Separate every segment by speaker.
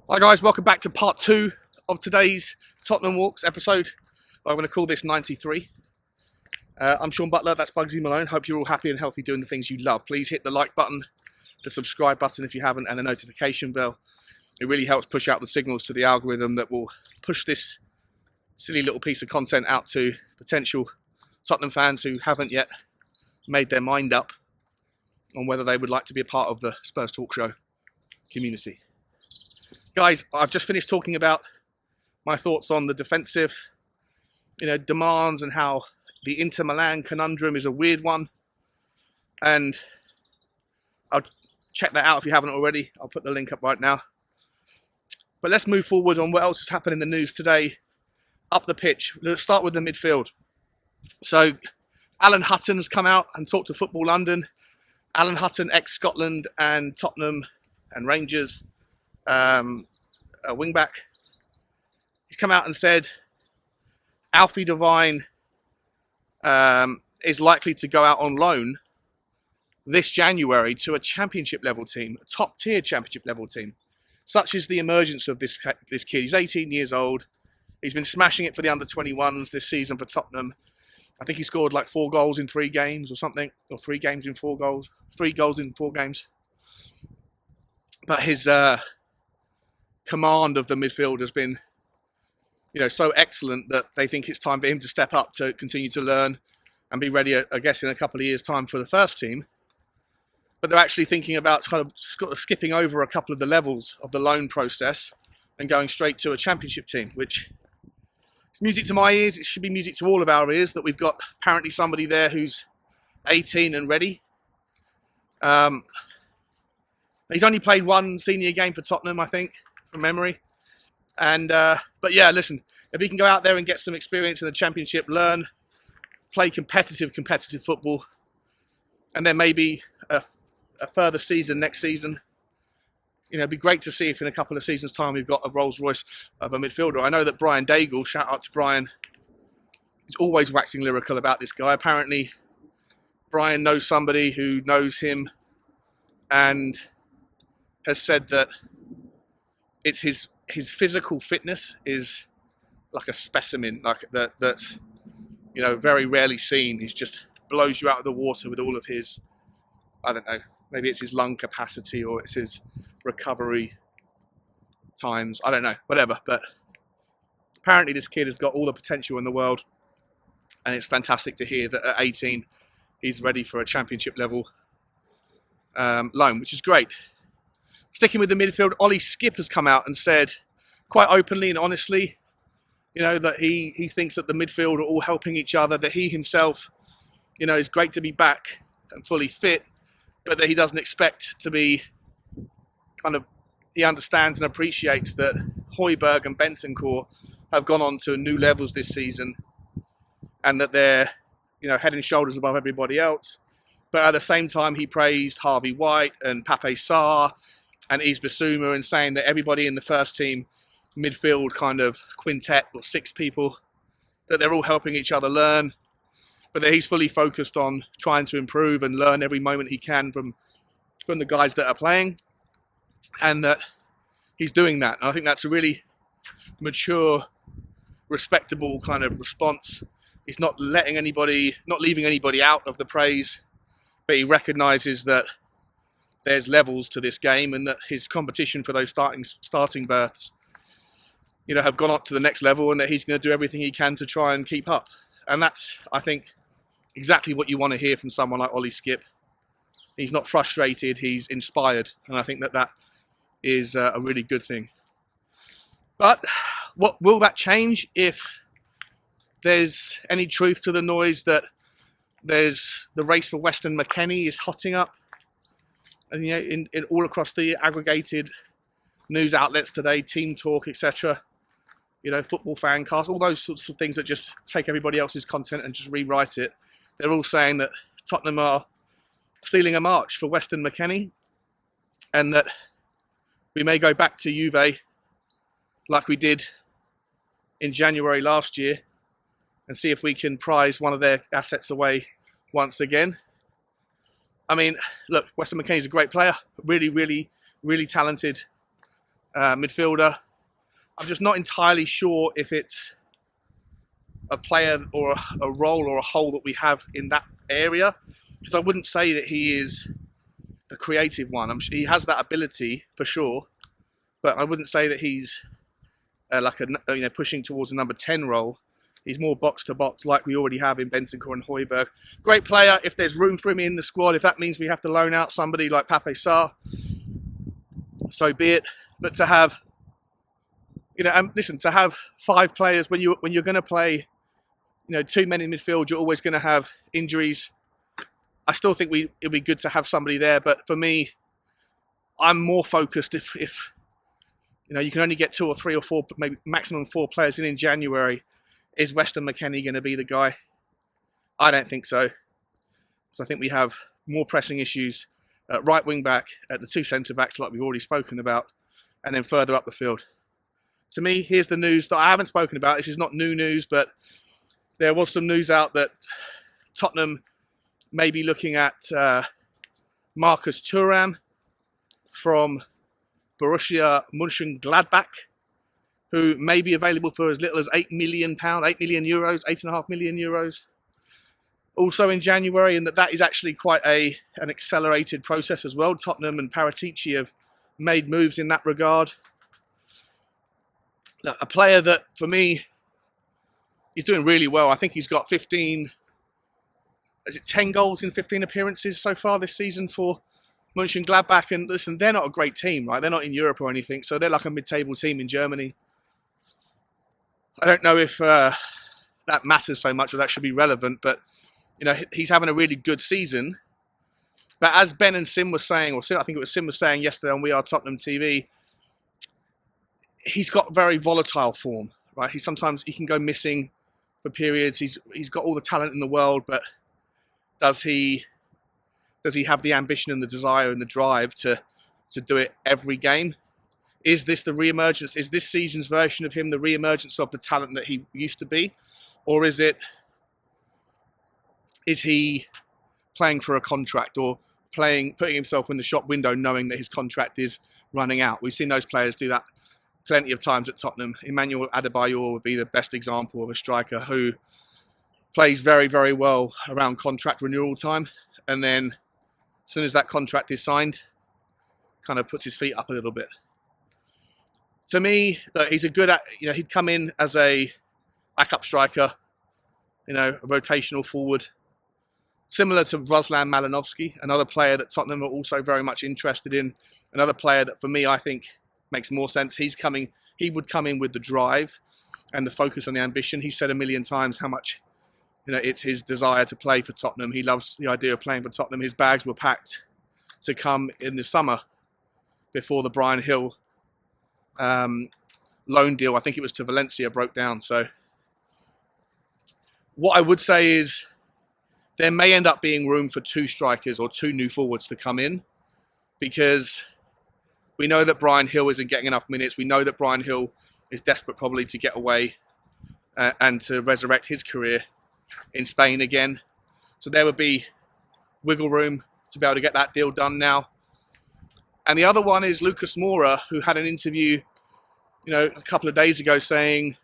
Speaker 1: Hi guys, welcome back to part 2 of today's Tottenham Walks episode. I'm going to call this 93. I'm Sean Butler, that's Bugsy Malone. Hope you're all happy and healthy doing the things you love. Please hit the like button, the subscribe button if you haven't, and the notification bell. It really helps push out the signals to the algorithm that will push this silly little piece of content out to potential Tottenham fans who haven't yet made their mind up on whether they would like to be a part of the Spurs Talk Show community. Guys, I've just finished talking about my thoughts on the defensive, demands and how the Inter Milan conundrum is a weird one. And I'll check that out if you haven't already. I'll put the link up right now. But let's move forward on what else has happened in the news today. Up the pitch. Let's start with the midfield. So, Alan Hutton has come out and talked to Football London. Alan Hutton, ex-Scotland and Tottenham and Rangers a wing-back. He's come out and said Alfie Devine is likely to go out on loan this January to a championship level team, a top-tier championship level team. Such is the emergence of this kid. He's 18 years old. He's been smashing it for the under-21s this season for Tottenham. I think he scored like 4 goals in 3 games or something, or 3 games in 4 goals. 3 goals in 4 games. But his command of the midfield has been, so excellent that they think it's time for him to step up to continue to learn and be ready, I guess, in a couple of years' time for the first team. But they're actually thinking about kind of skipping over a couple of the levels of the loan process and going straight to a championship team, which is music to my ears. It should be music to all of our ears that we've got apparently somebody there who's 18 and ready. He's only played 1 senior game for Tottenham, I think, from memory. And but yeah, listen, if he can go out there and get some experience in the championship, learn, play competitive football, and then maybe a further season next season, it'd be great to see if in a couple of seasons' time we've got a Rolls Royce of a midfielder. I know that Brian Daigle, shout out to Brian, is always waxing lyrical about this guy. Apparently, Brian knows somebody who knows him and has said that it's his physical fitness is like a specimen, like that's very rarely seen. He just blows you out of the water with all of his, I don't know, maybe it's his lung capacity or it's his recovery times. I don't know, whatever. But apparently this kid has got all the potential in the world, and it's fantastic to hear that at 18 he's ready for a championship level loan, which is great. Sticking with the midfield, Ollie Skipp has come out and said quite openly and honestly, that he thinks that the midfield are all helping each other, that he himself, is great to be back and fully fit, but that he doesn't expect to be he understands and appreciates that Højbjerg and Bentancur have gone on to new levels this season and that they're, head and shoulders above everybody else. But at the same time, he praised Harvey White and Pape Sarr and Yves Bissouma, and saying that everybody in the first team midfield kind of quintet or 6 people, that they're all helping each other learn, but that he's fully focused on trying to improve and learn every moment he can from the guys that are playing, and that he's doing that. And I think that's a really mature, respectable kind of response. He's not leaving anybody out of the praise, but he recognises that there's levels to this game and that his competition for those starting berths, have gone up to the next level, and that he's going to do everything he can to try and keep up. And that's, I think, exactly what you want to hear from someone like Ollie Skipp. He's not frustrated, he's inspired. And I think that is a really good thing. But what will that change if there's any truth to the noise that there's the race for Weston McKennie is hotting up? And in all across the aggregated news outlets today, Team Talk, etc., Football Fancast, all those sorts of things that just take everybody else's content and just rewrite it. They're all saying that Tottenham are stealing a march for Weston McKennie, and that we may go back to Juve like we did in January last year and see if we can prize one of their assets away once again. I mean, look, Weston McKennie's a great player, really, really, really talented midfielder. I'm just not entirely sure if it's a player or a role or a hole that we have in that area, because I wouldn't say that he is the creative one. He has that ability for sure, but I wouldn't say that he's pushing towards a number 10 role. He's more box to box, like we already have in Bentancur and Højbjerg. Great player. If there's room for him in the squad, if that means we have to loan out somebody like Pape Sarr, so be it. But to have, to have 5 players when you're going to play, 2 men in midfield, you're always going to have injuries. I still think it'd be good to have somebody there, but for me, I'm more focused if you can only get 2 or 3 or 4, maybe maximum 4 players in January. Is Weston McKennie going to be the guy? I don't think so. So I think we have more pressing issues at right wing back, at the 2 centre backs like we've already spoken about, and then further up the field. To me, here's the news that I haven't spoken about. This is not new news, but there was some news out that Tottenham may be looking at Marcus Thuram from Borussia Mönchengladbach, who may be available for as little as €8 million, €8.5 million, also in January, and that is actually quite an accelerated process as well. Tottenham and Paratici have made moves in that regard. A player that, for me, he's doing really well. I think he's got 10 goals in 15 appearances so far this season for Mönchengladbach. And listen, they're not a great team, right? They're not in Europe or anything, so they're like a mid-table team in Germany. I don't know if that matters so much or that should be relevant, but he's having a really good season. But as Ben and Sim were saying, or I think it was Sim was saying yesterday on We Are Tottenham TV, he's got very volatile form, right? Sometimes he can go missing for periods. He's got all the talent in the world, but does he have the ambition and the desire and the drive to do it every game? Is this the re-emergence? Is this season's version of him the re-emergence of the talent that he used to be? Or is he playing for a contract or putting himself in the shop window knowing that his contract is running out? We've seen those players do that plenty of times at Tottenham. Emmanuel Adebayor would be the best example of a striker who plays very, very well around contract renewal time. And then as soon as that contract is signed, kind of puts his feet up a little bit. To me, he's he'd come in as a backup striker, a rotational forward, similar to Ruslan Malinovsky, another player that Tottenham are also very much interested in. Another player that for me, I think makes more sense. He would come in with the drive and the focus on the ambition. He said a million times how much, it's his desire to play for Tottenham. He loves the idea of playing for Tottenham. His bags were packed to come in the summer before the Brian Hill loan deal, I think it was to Valencia, broke down. So what I would say is there may end up being room for 2 strikers or 2 new forwards to come in, because we know that Brian Hill isn't getting enough minutes. We know that Brian Hill is desperate probably to get away and to resurrect his career in Spain again. So there would be wiggle room to be able to get that deal done now. And the other one is Lucas Moura, who had an interview, a couple of days ago saying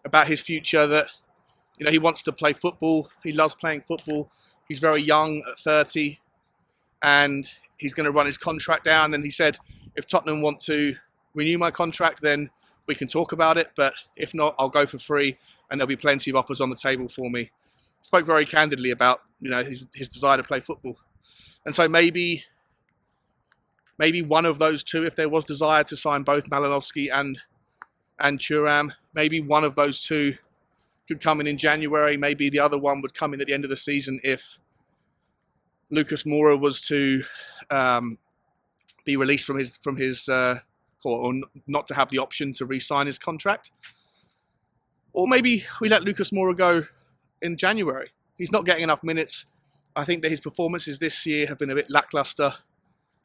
Speaker 1: about his future that, he wants to play football. He loves playing football. He's very young at 30 and he's going to run his contract down. And he said, if Tottenham want to renew my contract, then we can talk about it. But if not, I'll go for free and there'll be plenty of offers on the table for me. Spoke very candidly about, his desire to play football. And so maybe one of those 2, if there was desire to sign both Malinovsky and Thuram, maybe one of those 2 could come in January. Maybe the other one would come in at the end of the season if Lucas Moura was to be released from his or not to have the option to re-sign his contract. Or maybe we let Lucas Moura go in January. He's not getting enough minutes. I think that his performances this year have been a bit lackluster.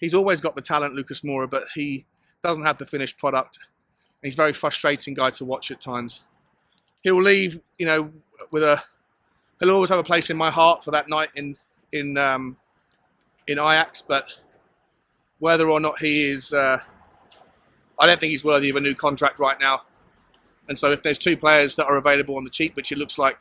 Speaker 1: He's always got the talent, Lucas Moura, but he doesn't have the finished product. He's a very frustrating guy to watch at times. He'll leave, he'll always have a place in my heart for that night in Ajax, but whether or not he is I don't think he's worthy of a new contract right now. And so if there's 2 players that are available on the cheap, which it looks like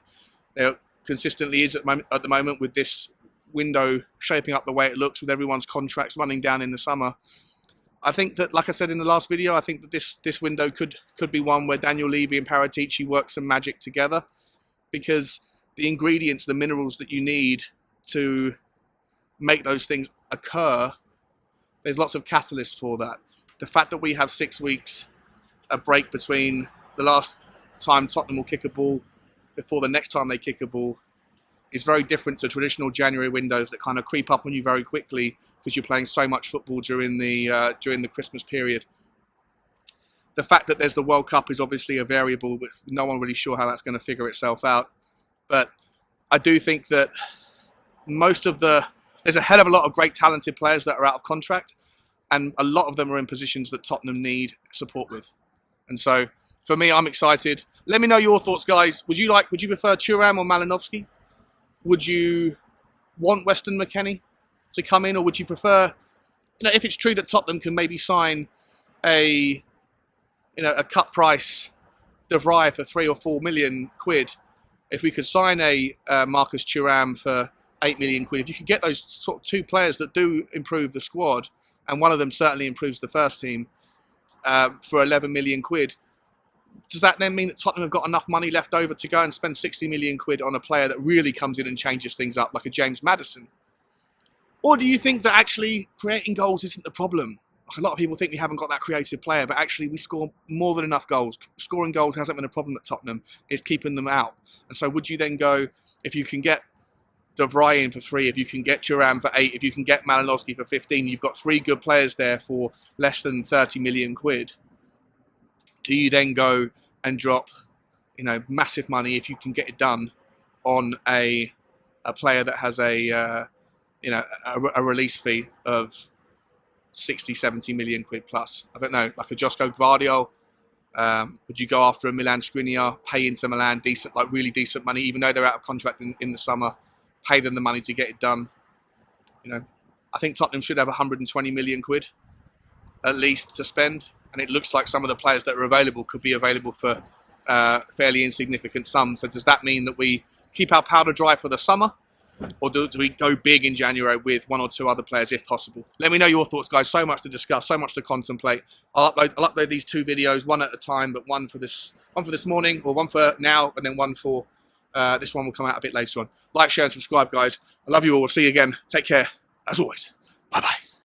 Speaker 1: there consistently is at the moment with this window shaping up the way it looks with everyone's contracts running down in the summer, I think that, like I said in the last video, I think that this window could be one where Daniel Levy and Paratici work some magic together, because the ingredients, the minerals that you need to make those things occur, there's lots of catalysts for that. The fact that we have 6 weeks a break between the last time Tottenham will kick a ball before the next time they kick a ball is very different to traditional January windows that kind of creep up on you very quickly because you're playing so much football during the Christmas period. The fact that there's the World Cup is obviously a variable, but no one really sure how that's going to figure itself out. But I do think that there's a hell of a lot of great talented players that are out of contract, and a lot of them are in positions that Tottenham need support with. And so, for me, I'm excited. Let me know your thoughts, guys. Would you prefer Thuram or Malinovsky? Would you want Weston McKennie to come in, or would you prefer, if it's true that Tottenham can maybe sign a cut price De Vrij for 3 or 4 million quid, if we could sign a Marcus Thuram for 8 million quid, if you could get those sort of 2 players that do improve the squad, and one of them certainly improves the first team, for 11 million quid, does that then mean that Tottenham have got enough money left over to go and spend 60 million quid on a player that really comes in and changes things up, like a James Maddison? Or do you think that actually creating goals isn't the problem? A lot of people think we haven't got that creative player, but actually we score more than enough goals. Scoring goals hasn't been a problem at Tottenham. It's keeping them out. And so would you then go, if you can get De Vrij in for 3, if you can get Thuram for 8, if you can get Malinovsky for 15, you've got 3 good players there for less than 30 million quid. Do you then go and drop, massive money, if you can get it done, on a player that has a release fee of 60, 70 million quid plus? I don't know, like a Josko Gvardiol. Would you go after a Milan Skriniar, pay into Milan really decent money, even though they're out of contract in the summer, pay them the money to get it done? I think Tottenham should have 120 million quid at least to spend, and it looks like some of the players that are available could be available for fairly insignificant sums. So does that mean that we keep our powder dry for the summer, or do we go big in January with 1 or 2 other players if possible? Let me know your thoughts, guys. So much to discuss, so much to contemplate. I'll upload these 2 videos, one at a time, but one for this morning, or one for now, and then one for this one will come out a bit later on. Like, share, and subscribe, guys. I love you all. We'll see you again. Take care. As always. Bye-bye.